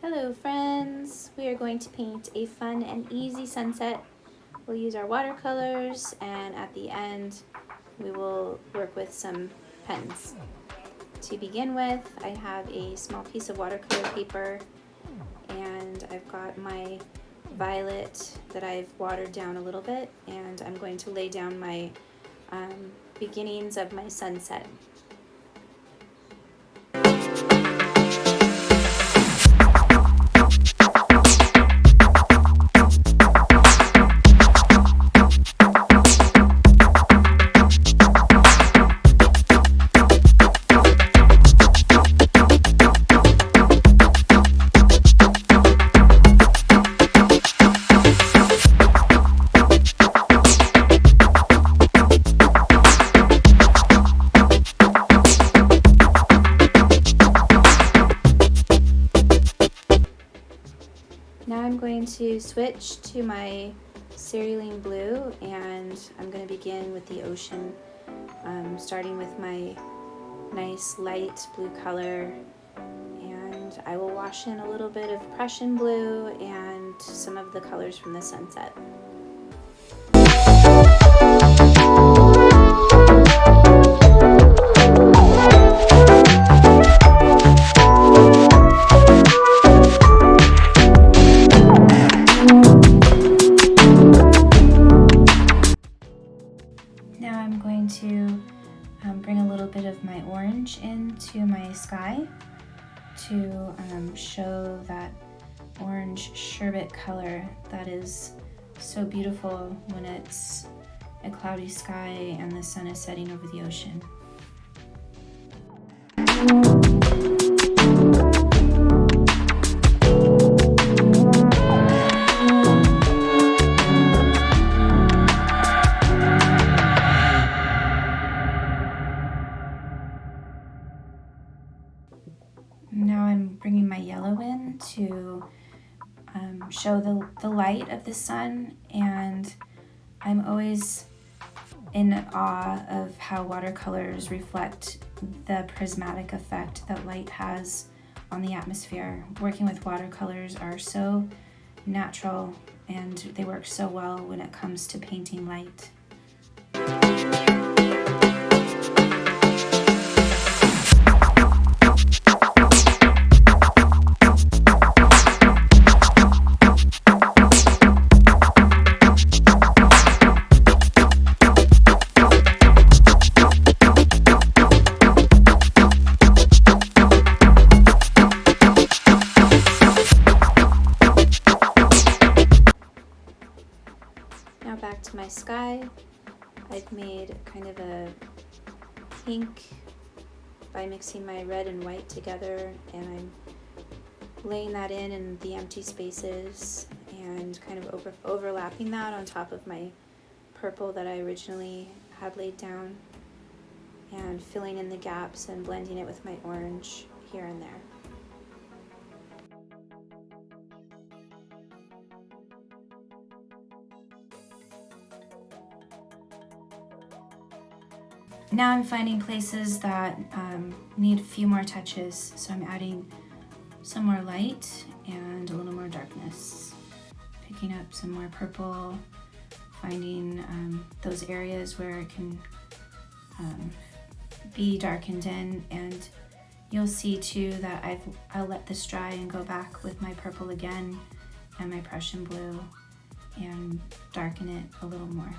Hello friends! We are going to paint a fun and easy sunset. We'll use our watercolors and at the end we will work with some pens. To begin with, I have a small piece of watercolor paper and I've got my violet that I've watered down a little bit, and I'm going to lay down my beginnings of my sunset. Now I'm going to switch to my cerulean blue, and I'm going to begin with the ocean, starting with my nice light blue color, and I will wash in a little bit of Prussian blue and some of the colors from the sunset. Now I'm going to bring a little bit of my orange into my sky to show that orange sherbet color that is so beautiful when it's a cloudy sky and the sun is setting over the ocean. Now I'm bringing my yellow in to show the light of the sun, and I'm always in awe of how watercolors reflect the prismatic effect that light has on the atmosphere. Working with watercolors are so natural and they work so well when it comes to painting light. Now back to my sky. I've made kind of a pink by mixing my red and white together, and I'm laying that in the empty spaces and kind of overlapping that on top of my purple that I originally had laid down, and filling in the gaps and blending it with my orange here and there. Now I'm finding places that need a few more touches, so I'm adding some more light and a little more darkness. Picking up some more purple, finding those areas where it can be darkened in, and you'll see too that I'll let this dry and go back with my purple again and my Prussian blue and darken it a little more.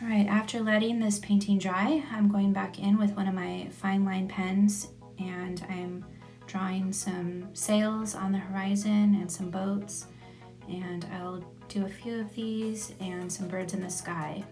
Alright, after letting this painting dry, I'm going back in with one of my fine line pens, and I'm drawing some sails on the horizon and some boats, and I'll do a few of these and some birds in the sky.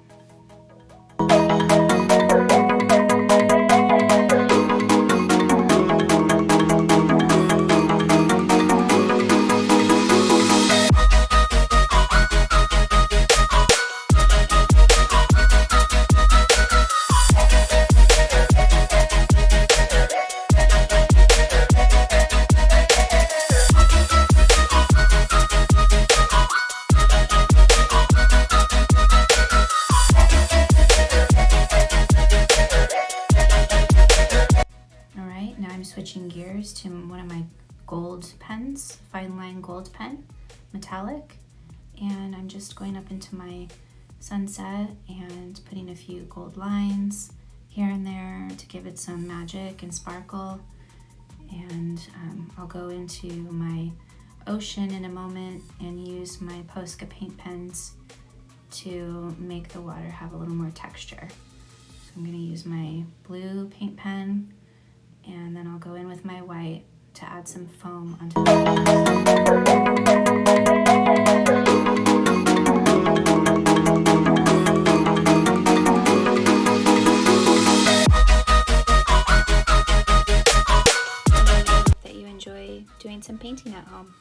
Now I'm switching gears to one of my gold pens, fine line gold pen, metallic, and I'm just going up into my sunset and putting a few gold lines here and there to give it some magic and sparkle. And I'll go into my ocean in a moment and use my Posca paint pens to make the water have a little more texture. So I'm going to use my blue paint pen, and then I'll go in with my white to add some foam onto the that you enjoy doing some painting at home.